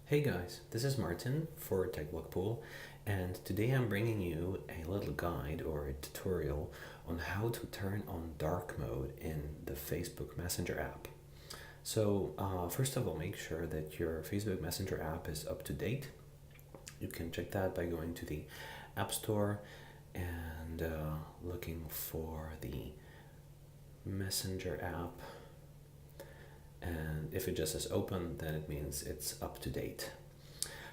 Hey guys, this is Martin for TechBlockpool, and today I'm bringing you a little guide or a tutorial on how to turn on dark mode in the Facebook Messenger app. So first of all, make sure that your Facebook Messenger app is up to date. You can check that by going to the App Store and looking for the Messenger app. And if it just says open, then it means it's up to date.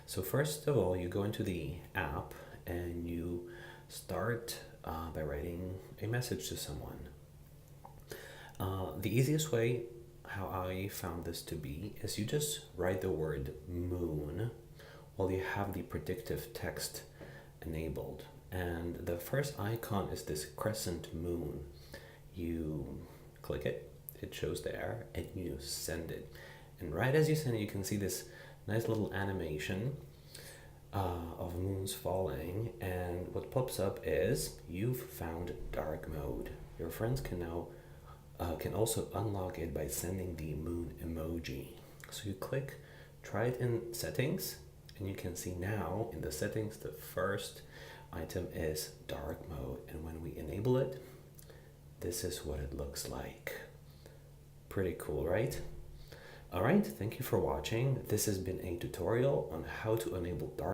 So first of all, you go into the app and you start by writing a message to someone. The easiest way, how I found this to be, is you just write the word moon while you have the predictive text enabled. And the first icon is this crescent moon. You click it, it shows there, and you send it. And right as you send it, you can see this nice little animation of moons falling, and what pops up is you've found dark mode. Your friends can also unlock it by sending the moon emoji. So you click try it in settings, and you can see now in the settings the first item is dark mode, and when we enable it, this is what it looks like. Pretty cool, right? Alright, thank you for watching. This has been a tutorial on how to enable dark